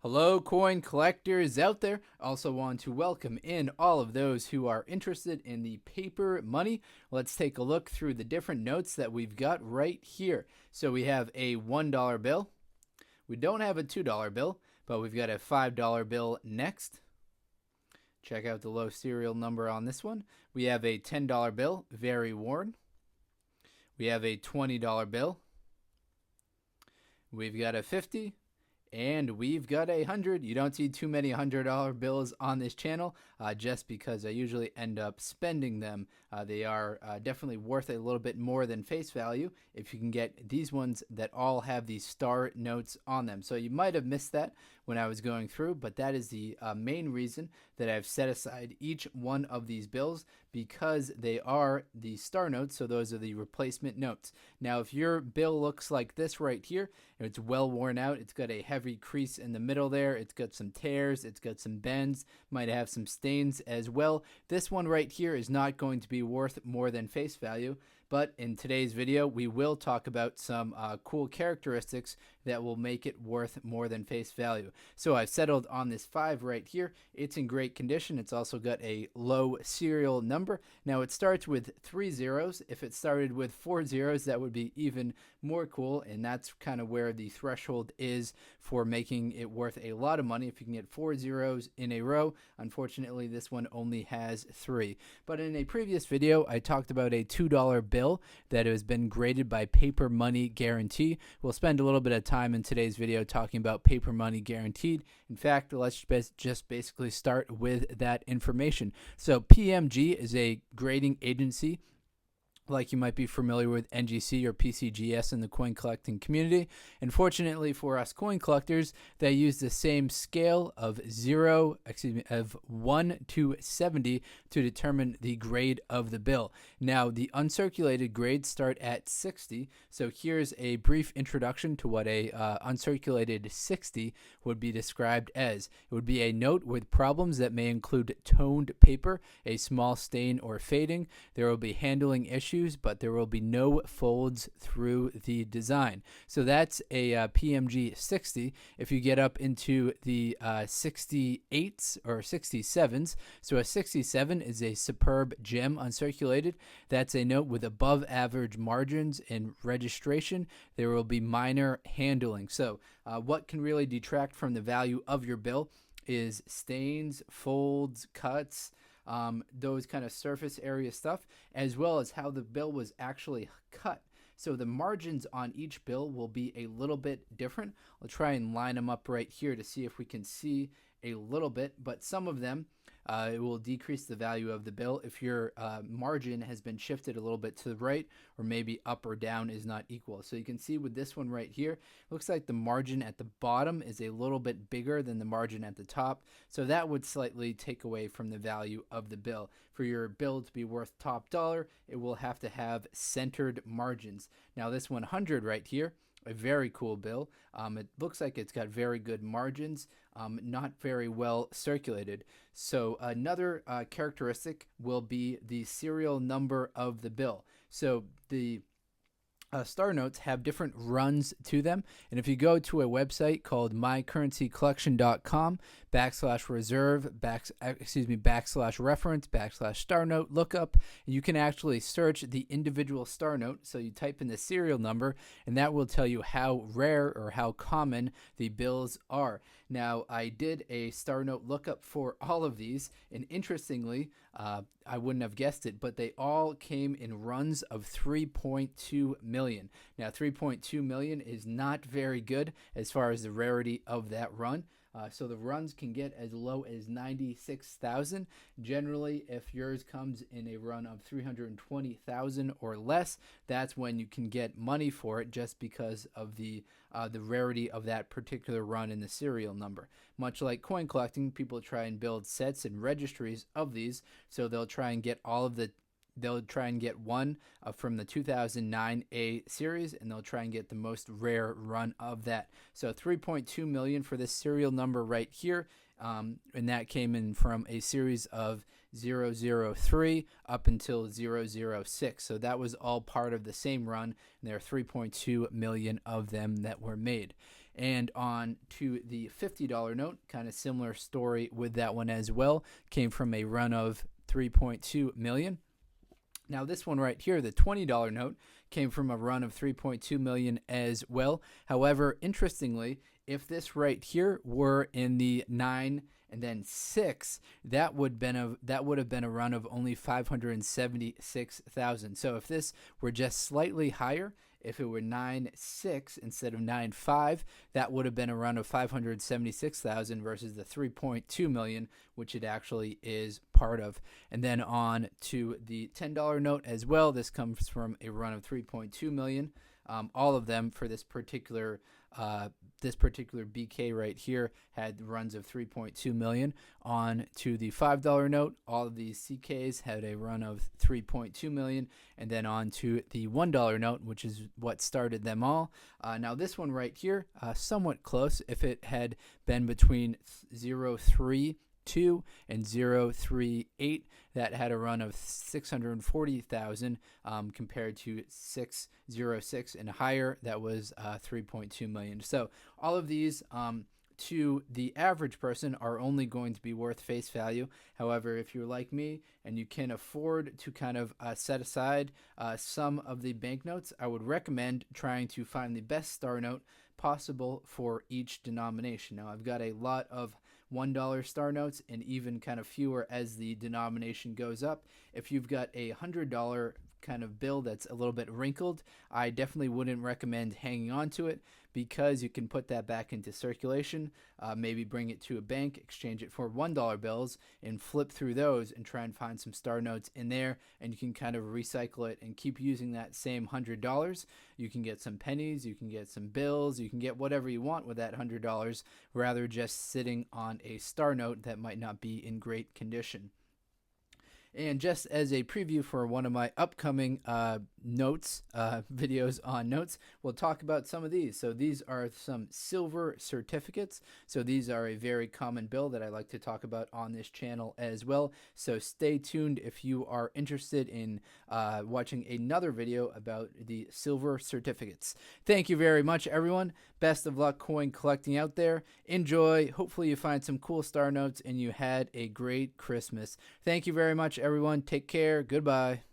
Hello, coin collectors out there. Also want to welcome in all of those who are interested in the paper money. Let's take a look through the different notes that we've got right here. So we have a $1 bill. We don't have a $2 bill, but we've got a $5 bill next. Check out the low serial number on this one. We have a $10 bill, very worn. We have a $20 bill. We've got a 50. And we've got a 100. You don't see too many $100 bills on this channel just because I usually end up spending them. They are definitely worth a little bit more than face value if you can get these ones that all have these star notes on them. So you might have missed that when I was going through, but that is the main reason that I've set aside each one of these bills, because they are the star notes, so those are the replacement notes. Now, if your bill looks like this right here, it's well worn out, it's got a heavy crease in the middle there, it's got some tears, it's got some bends, might have some stains as well. This one right here is not going to be worth more than face value, but in today's video, we will talk about some cool characteristics that will make it worth more than face value. So I've settled on this 5 right here. It's in great condition. It's also got a low serial number. Now it starts with 3 zeros. If it started with 4 zeros, that would be even more cool, and that's kind of where the threshold is for making it worth a lot of money. If you can get 4 zeros in a row, unfortunately this one only has 3. But in a previous video, I talked about a $2 bill that has been graded by Paper Money Guarantee. We'll spend a little bit of time in today's video talking about Paper Money Guaranteed. In fact, let's just basically start with that information. So PMG is a grading agency, like you might be familiar with NGC or PCGS in the coin collecting community. And fortunately for us coin collectors, they use the same scale of 1 to 70 to determine the grade of the bill. Now, the uncirculated grades start at 60. So here's a brief introduction to what a uncirculated 60 would be described as. It would be a note with problems that may include toned paper, a small stain or fading. There will be handling issues, but there will be no folds through the design. So that's a PMG 60. If you get up into the 68s or 67s, so a 67 is a superb gem uncirculated. That's a note with above average margins and registration. There will be minor handling. So what can really detract from the value of your bill is stains, folds, cuts, those kind of surface area stuff, as well as how the bill was actually cut. So the margins on each bill will be a little bit different. I'll try and line them up right here to see if we can see a little bit, but some of them it will decrease the value of the bill if your margin has been shifted a little bit to the right, or maybe up or down is not equal. So you can see with this one right here, it looks like the margin at the bottom is a little bit bigger than the margin at the top. So that would slightly take away from the value of the bill. For your bill to be worth top dollar, it will have to have centered margins. Now this 100 right here, a very cool bill. It looks like it's got very good margins, not very well circulated. So another characteristic will be the serial number of the bill. So the star notes have different runs to them, and if you go to a website called mycurrencycollection.com/reserve /reference/star note lookup, you can actually search the individual star note. So you type in the serial number, and that will tell you how rare or how common the bills are. Now, I did a star note lookup for all of these, and interestingly, I wouldn't have guessed it, but they all came in runs of 3.2 million. Now, 3.2 million is not very good as far as the rarity of that run. So the runs can get as low as 96,000. Generally, if yours comes in a run of 320,000 or less, that's when you can get money for it, just because of the rarity of that particular run in the serial number. Much like coin collecting, people try and build sets and registries of these, so they'll try and get one from the 2009 A series, and they'll try and get the most rare run of that. So 3.2 million for this serial number right here, and that came in from a series of 003 up until 006. So that was all part of the same run, and there are 3.2 million of them that were made. And on to the $50 note, kind of similar story with that one as well. Came from a run of 3.2 million. Now this one right here, the $20 note, came from a run of 3.2 million as well. However, interestingly, if this right here were in the 9 and then 6, that would have been a run of only 576,000. So if this were just slightly higher, if it were 9.6 instead of 9.5, that would have been a run of 576,000 versus the 3.2 million, which it actually is part of. And then on to the $10 note as well. This comes from a run of 3.2 million. All of them for this particular BK right here had runs of 3.2 million. On to the $5 note, all of these CKs had a run of 3.2 million. And then on to the $1 note, which is what started them all. Now this one right here, somewhat close. If it had been between 0.32 and 0.38, that had a run of 640,000 compared to 6.06 and higher, that was 3.2 million. So all of these to the average person are only going to be worth face value. However, if you're like me and you can afford to kind of set aside some of the banknotes, I would recommend trying to find the best star note possible for each denomination. Now, I've got a lot of $1 star notes and even kind of fewer as the denomination goes up. If you've got a $100 kind of bill that's a little bit wrinkled, I definitely wouldn't recommend hanging on to it, because you can put that back into circulation, maybe bring it to a bank, exchange it for $1 bills, and flip through those and try and find some star notes in there, and you can kind of recycle it and keep using that same $100. You can get some pennies, you can get some bills, you can get whatever you want with that $100, rather just sitting on a star note that might not be in great condition. And just as a preview for one of my upcoming videos on notes, we'll talk about some of these. So these are some silver certificates. So these are a very common bill that I like to talk about on this channel as well. So stay tuned if you are interested in watching another video about the silver certificates. Thank you very much, everyone. Best of luck coin collecting out there. Enjoy. Hopefully you find some cool star notes and you had a great Christmas. Thank you very much, everyone. Take care. Goodbye.